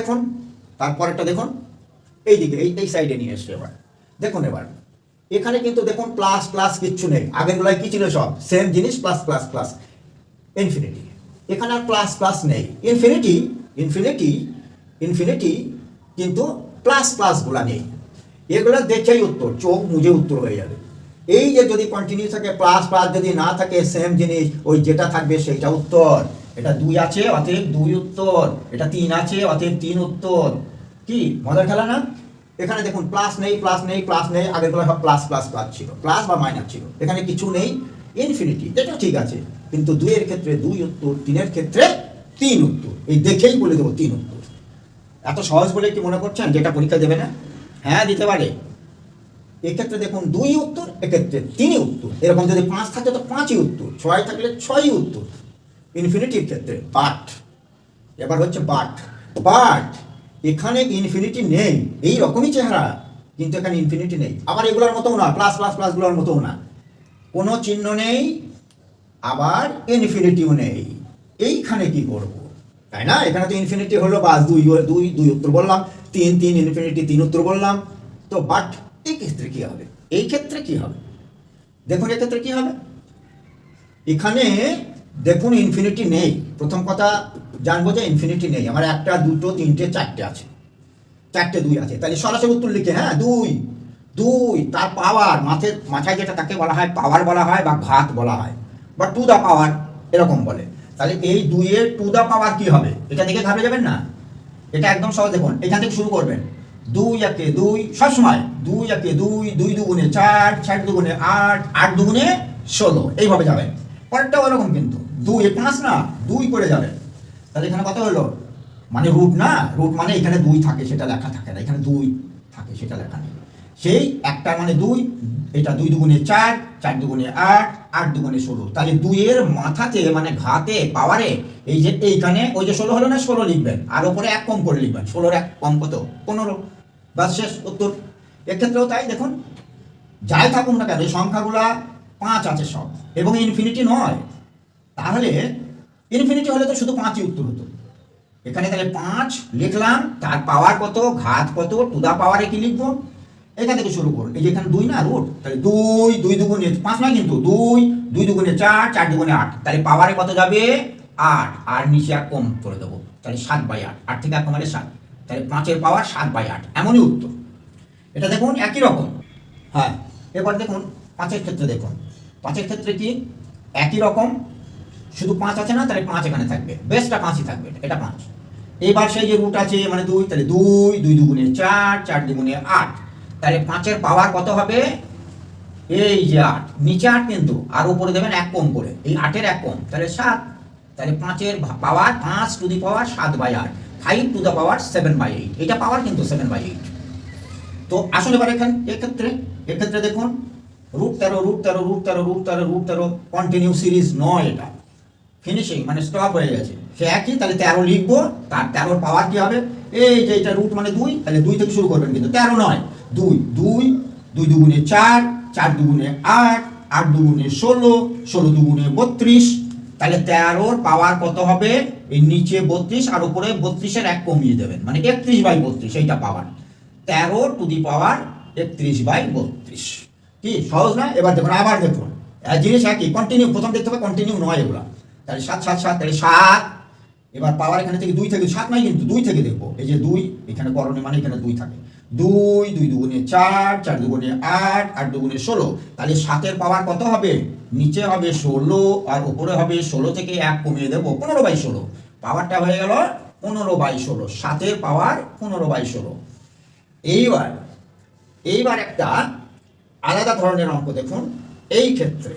দেখুন, তারপরেরটা দেখুন, এই দিকে এই সাইডে নিয়ে এসছে। এবার দেখুন, এবার এখানে কিন্তু দেখুন প্লাস প্লাস কিচ্ছু নেই। আগেরগুলোয় কি ছিল? সব সেম জিনিস, প্লাস প্লাস প্লাস ইনফিনিটি। এখানে আর প্লাস প্লাস নেই, ইনফিনিটি ইনফিনিটি ইনফিনিটি, কিন্তু প্লাস প্লাসগুলো নেই। এগুলো দেখেই উত্তর, চোখ মুজে উত্তর হয়ে যাবে। এই যে যদি কন্টিনিউ থাকে, প্লাস প্লাস যদি না থাকে, সেম জিনিস, ওই যেটা থাকবে সেইটা উত্তর। এটা 2 আছে অতএব 2 উত্তর, এটা 3 আছে অতএব 3 উত্তর। কি মজার খেলা না? এখানে দেখুন প্লাস নেই, প্লাস নেই, প্লাস নেই, আগেরগুলো সব প্লাস প্লাস প্লাস ছিল, প্লাস বা মাইনাস ছিল। এখানে কিছু নেই, ইনফিনিটি, এটা ঠিক আছে। কিন্তু 2 এর ক্ষেত্রে 2 উত্তর, 3 এর ক্ষেত্রে 3 উত্তর। এই দেখেই বলে দেবো 3 উত্তর। এত সহজ বলে কি মনে করছেন যেটা পরীক্ষা দেবে না? হ্যাঁ, দিতে পারে। এক্ষেত্রে দেখুন 2 উত্তর, এক্ষেত্রে 3 উত্তর। এরকম যদি 5 থাকে তো 5ই উত্তর, 6 থাকলে 6ই উত্তর ইনফিনিটির ক্ষেত্রে। বাট এবার হচ্ছে বাট এখানে ইনফিনিটি নেই, এই রকমই চেহারা, কিন্তু এখানে ইনফিনিটি নেই। আবার এগুলোর মতোও না, প্লাস প্লাস প্লাসগুলোর মতোও না, কোনো চিহ্ন নেই, আবার ইনফিনিটিও নেই। এইখানে কি করব, তাই না? এখানে তো ইনফিনিটি হলো, বাস 2 উত্তর বললাম, 3 ইনফিনিটি 3 উত্তর বললাম। তো বাট এই ক্ষেত্রে কি হবে? এই ক্ষেত্রে কি হবে দেখুন, এক্ষেত্রে কি হবে? এখানে দেখুন ইনফিনিটি নেই। প্রথম কথা জানবো যে ইনফিনিটি নেই। আমার 1 2 3 4 আছে, 4 2 আছে, তাহলে সরাসরি উত্তর লিখে, হ্যাঁ 2 তার পাওয়ার, মাথায় যেটা তাকে বলা হয় পাওয়ার বলা হয়, বা ঘাত বলা হয়, বা টু দা পাওয়ার এরকম বলে। তাহলে এই 2 এর টু দা পাওয়ার কি হবে? এটা দেখে ঘাবড়ে যাবেন না, এটা একদম সহজ। দেখুন এখান থেকে শুরু করবেন, 2 একে 2, সবসময় 2 একে 2, 2 দুগুণে 4, 4 দুগুণে 8, 8 দুগুণে 16, এইভাবে যাবেন। পরেরটাও এরকম, কিন্তু 2 এ 5 না, 2 করে যাবেন। তাহলে এখানে কত হলো? মানে রুট না, রুট মানে এখানে 2 থাকে সেটা লেখা থাকে না, এখানে 2 থাকে সেটা লেখা নেই। সেই একটা মানে 2, এটা 2 দুগুণে 4, 4 দুগুণে 8, 8 দুগুণে 16। তাহলে 2 এর মাথাতে মানে ঘাতে পাওয়ারে এই যে এইখানে ওই যে 16 হলো না, 16 লিখবেন, আর ওপরে 1 কম করে লিখবেন। 16 1 কম কত? 15। বাস, শেষ উত্তর। এক্ষেত্রেও তাই। দেখুন যাই থাকুক না কেন, এই সংখ্যাগুলা 5 আছে সব, এবং ইনফিনিটি নয়। তাহলে ইনফিনিটি হলে তো শুধু 5ই উত্তর হতো। এখানে তাহলে 5 লিখলাম, তার পাওয়ার কত, ঘাত কত, টু দা পাওয়ারে কি লিখবো? এখান থেকে শুরু করুন। এই যে এখানে 2 না, রুট, তাহলে 2 দুগুণে 5 নয় কিন্তু 2 দুগুণে 4, 4 দুগুণে 8, তাহলে পাওয়ারে কত যাবে? 8, আর নিচে 1 কম করে দেবো, তাহলে 7/8। 8 থেকে 1 কমালে 7, তাহলে 5 এর পাওয়ার 7/8, এমনই উত্তর। এটা দেখুন একই রকম। হ্যাঁ, এবার দেখুন 5 এর ক্ষেত্রে। দেখুন 5 এর ক্ষেত্রে কি একই রকম, শুধু 5 আছে না, তাহলে 5 এখানে থাকবে, বেসটা 5ই থাকবে, এটা 5। এবার সেই যে রুট আছে মানে 2, তাহলে 2 দুগুণে 4, 4 দুগুণে 8, তাহলে 5 এর পাওয়ার কত হবে? এই যে 8, নিচে 8 কিন্তু, আর উপরে দেবেন 1 কম করে, এই 8 এর 1 কম, তাহলে 7। তাহলে 5 এর পাওয়ার 5 to the power 7/8, 5 to the পাওয়ার 7/8, এটা পাওয়ার কিন্তু 7/8। তো আসলে এবার এক্ষেত্রে দেখুন √13 কন্টিনিউ সিরিজ নয়, এটা ফিনিশিং মানে স্টপ হয়ে গেছে, সে একই। তাহলে 13 লিখবো, তার 13 পাওয়ার কি হবে? এই যে এটা রুট মানে 2, তাহলে 2 থেকে শুরু করবেন, কিন্তু 13 নয়, 2 দুগুণে 4, 4 দুগুণে 8, 8 দুগুণে 16, 16 দুগুণে 32, তাহলে 13 পাওয়ার কত হবে? এই নিচে 32 আর উপরে 32-এর 1 কমিয়ে দেবেন, মানে 31/32, এইটা পাওয়ার। 13 টু দি পাওয়ার 31/32। কি সহজ না? এবার দেখুন, আবার দেখুন জিনিস একই, কন্টিনিউ। প্রথম দেখতে হবে কন্টিনিউ নয় এগুলা। তাহলে 7 7 7, তাহলে 7। এবার পাওয়ার এখানে থেকে 2 থেকে, 7 নয় কিন্তু 2 থেকে দেখবো। এই যে 2 এখানে করণে মানে এখানে 2 থাকে, 2 দুগুণে 4, 4 দুগুণে 8, 8 দুগুণে 16, তাহলে 7 এর পাওয়ার কত হবে? নিচে হবে 16 আর উপরে হবে 16 থেকে 1 কমিয়ে দেবো, 15/16। পাওয়ারটা হয়ে গেল 15/16, 7 এর পাওয়ার 15/16। এইবার একটা আলাদা ধরনের অঙ্ক দেখুন। এই ক্ষেত্রে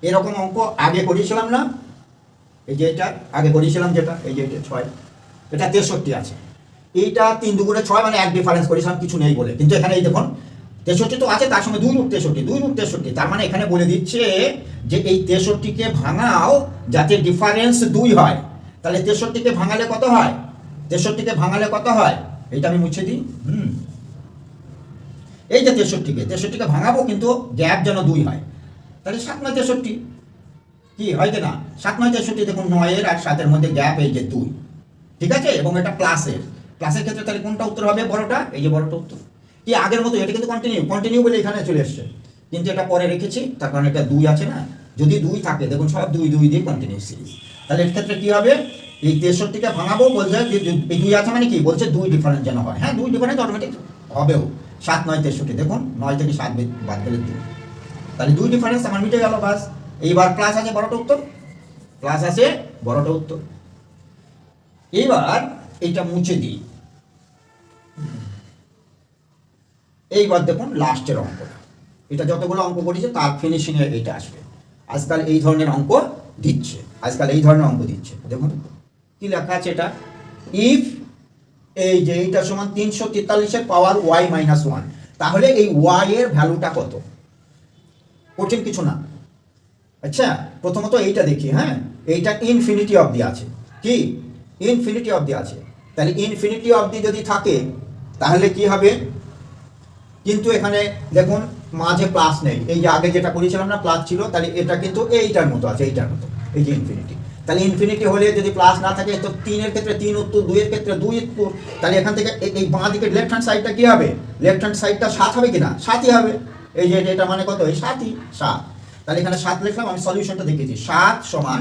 এরকম অঙ্ক আগে করিয়েছিলাম না, এই যে এটা আগে করিয়েছিলাম, যেটা এই যে এটা 6, এটা 63 আছে। এইটা 3 দুগুণে 6, মানে 1 ডিফারেন্স করেছিলাম কিছু নেই বলে, কিন্তু এখানে এই দেখুন 63 তো আছে, তার সঙ্গে 2√63, তার মানে এখানে বলে দিচ্ছে যে এই 63কে ভাঙাও যাতে ডিফারেন্স 2 হয়। তাহলে 63কে ভাঙালে কত হয়? 63কে ভাঙালে কত হয়? এইটা আমি মুছে দিই। এই যে 63কে ভাঙাবো, কিন্তু গ্যাপ যেন 2 হয়। তাহলে 7 9 63 কি হয় কি না? 7 9 63, দেখুন 9 এর আর 7 এর মধ্যে গ্যাপ এই যে 2, ঠিক আছে, এবং এটা প্লাসের। প্লাসের ক্ষেত্রে তাহলে কোনটা উত্তর হবে? বড়টা, এই যে বড়টা উত্তর। কি আগের মতো এটা কিন্তু কন্টিনিউ বলে এখানে চলে এসছে, কিন্তু এটা পরে রেখেছি তার কারণ এটা 2 আছে না, যদি 2 থাকে দেখুন সব 2 দিয়ে কন্টিনিউ সিরিজ। তাহলে এর ক্ষেত্রে কি হবে? এই 63কে ভাঙাবো, বলছে যে এই 2 আছে মানে কি বলছে 2 ডিফারেন্স যেন হয়। হ্যাঁ 2 ডিফারেন্স অটোমেটিক হবেও। 7 9 63, দেখুন 9 থেকে 7 বাদ গেলে 2, তাহলে 2 ডিফারেন্স আমার মিটে গেল বাস। এইবার প্লাস আছে বড়টা উত্তর, প্লাস আছে বড়টা উত্তর। এইবার এইটা মুছে দিই। এইবার দেখুন লাস্টের অঙ্কটা, এটা যতগুলো অঙ্ক করেছে তার ফিনিশিংয়ে এইটা আসবে। আজকাল এই ধরনের অঙ্ক দিচ্ছে, দেখুন কি লেখা আছে এটা, ইফ এই যে এইটা সমান 343-এর পাওয়ার y-1, তাহলে এই y এর ভ্যালুটা কত? কঠিন কিছু না। আচ্ছা প্রথমত এইটা দেখি, হ্যাঁ এইটা ইনফিনিটি অবধি আছে, কি ইনফিনিটি অবধি আছে, তাহলে ইনফিনিটি অবধি যদি থাকে তাহলে কি হবে? কিন্তু এখানে দেখুন মাঝে প্লাস নেই, এই যে আগে যেটা করেছিলাম না প্লাস ছিল, তাহলে এটা কিন্তু এইটার মতো আছে, এইটার মতো, এই যে ইনফিনিটি। তাহলে ইনফিনিটি হলে যদি প্লাস না থাকে তো 3 এর ক্ষেত্রে 3 উত্তর, 2 এর ক্ষেত্রে 2 উত্তর, তাহলে এখান থেকে এই বাঁ দিকে লেফট হ্যান্ড সাইডটা কি হবে? লেফট হ্যান্ড সাইডটা 7 হবে কিনা? 7ই হবে। এই যে এটা মানে কত? এই 7ই, 7। তাহলে এখানে 7 লিখলাম, আমি সলিউশনটা দেখিয়েছি। 7 সমান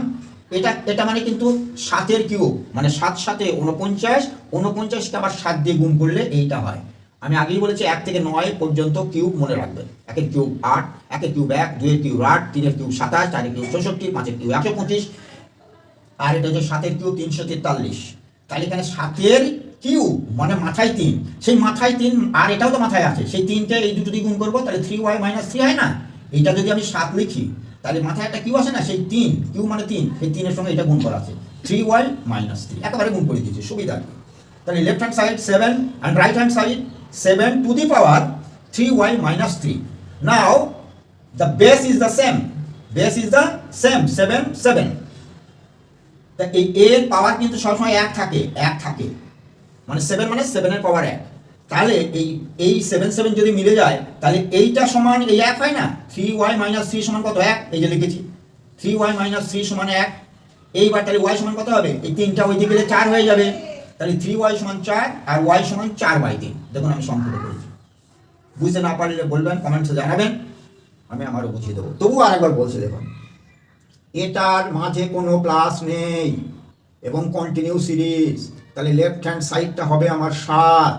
এটা মানে কিন্তু 7-এর কিউব, মানে 7 7 49, 49কে আবার 7 দিয়ে গুণ করলে এইটা হয়। আমি আগেই বলেছি 1 থেকে 9 পর্যন্ত কিউব মনে রাখবেন। 1-এর কিউব 8, 1-এর কিউব 1, 2-এর কিউব 8, 3-এর কিউব 27, 4-এর কিউব 64, 5-এর কিউব 125, আর এটা হচ্ছে 7-এর কিউব 343। তাহলে এখানে 7-এর কিউব মানে মাথায় 3, সেই মাথায় 3 আর এটাও তো মাথায় আছে, সেই 3কে এই দুটো দিয়ে গুণ করবো, তাহলে 3y - 3 হয় না? এইটা যদি আমি 7 লিখি তাহলে মাথায় একটা কিউ আসে না, সেই 3 কিউ মানে 3, সেই 3-এর সঙ্গে এটা গুণ করা আছে, 3y - 3 একেবারে গুণ করে দিয়েছি, সুবিধা। তাহলে left hand side 7 and right hand side 7 to the power 3y - 3. Now the base is the same, 7 7, তা এই এর পাওয়ার কিন্তু সবসময় 1 থাকে, মানে 7 মানে 7-এর পাওয়ার 1। তাহলে এই 7 7 যদি মিলে যায় তাহলে এইটা সমান এই 1 হয় না? 3y - 3 সমান কত? 1, এই যে লিখেছি 3y - 3 সমান 1। এইবার তাহলে y সমান কত হবে? এই 3টা ওই দিকে গেলে 4 হয়ে যাবে, তাহলে 3y সমান 4 আর y সমান 4/3। দেখুন আমি সংক্ষেপে করেছি, বুঝতে না পারলে বলবেন, কমেন্টসে জানাবেন, আমি আমারও বুঝিয়ে দেবো। তবু আরেকবার বলছি, দেখুন এটার মাঝে কোনো প্লাস নেই এবং কন্টিনিউ সিরিজ, তাহলে লেফট হ্যান্ড সাইডটা হবে আমার 7,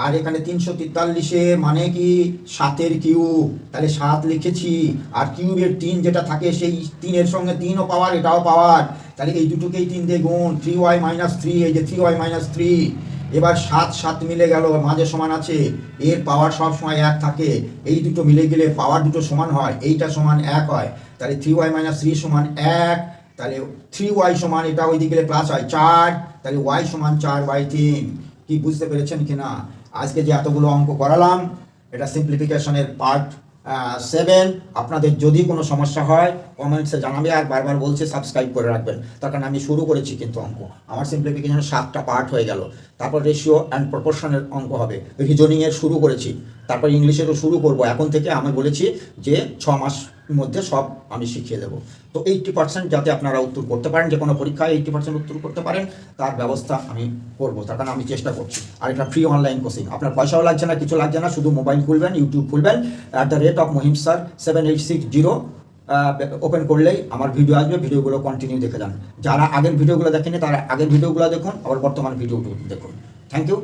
আর এখানে 343-এর মানে কি 7-এর কিউব, তাহলে 7 লিখেছি, আর কিউবের 3 যেটা থাকে সেই 3-এর সঙ্গে 3ও পাওয়ার, এটাও পাওয়ার, তাহলে এই দুটোকেই 3 দিয়ে গুণ, 3y - 3, এই যে 3y - 3। এবার 7 7 মিলে গেল, মাঝে সমান আছে, এর পাওয়ার সব সময় 1 থাকে, এই দুটো মিলে গেলে পাওয়ার দুটো সমান হয়, এইটা সমান 1 হয়, তাহলে 3y - 3 সমান 1, তাহলে 3y সমান এটা ওই দিকে গেলে প্লাস হয় 4, তাহলে y সমান 4/3। কি বুঝতে পেরেছেন কিনা? আজকে যে এতগুলো অঙ্ক করালাম এটা সিম্পলিফিকেশনের পার্ট 7। আপনাদের যদি কোনো সমস্যা হয় কমেন্টসে জানাবে, আর বারবার বলছে সাবস্ক্রাইব করে রাখবেন, তার কারণ আমি শুরু করেছি কিন্তু অঙ্ক, আমার সিম্পলিফিকেশনের 7টা পার্ট হয়ে গেল, তারপর রেশিও অ্যান্ড প্রপোর্শনের অঙ্ক হবে, রিজনিংয়ের শুরু করেছি, তারপর ইংলিশেরও শুরু করব। এখন থেকে আমি বলেছি যে 6 মাস মধ্যে সব আমি শিখিয়ে দেবো। তো 80% যাতে আপনারা উত্তর করতে পারেন, যে কোনো পরীক্ষায় 80% উত্তর করতে পারেন তার ব্যবস্থা আমি করব, তার কারণ আমি চেষ্টা করছি। আর এটা ফ্রি অনলাইন কোচিং, আপনার পয়সাও লাগছে না, কিছু লাগছে না, শুধু মোবাইল খুলবেন, ইউটিউব খুলবেন, @Mohim Sir 7860 ওপেন করলেই আমার ভিডিও আসবে, ভিডিওগুলো কন্টিনিউ দেখে যান। যারা আগের ভিডিওগুলো দেখেনি তারা আগের ভিডিওগুলো দেখুন, আবার বর্তমান ভিডিও দেখুন। Thank you.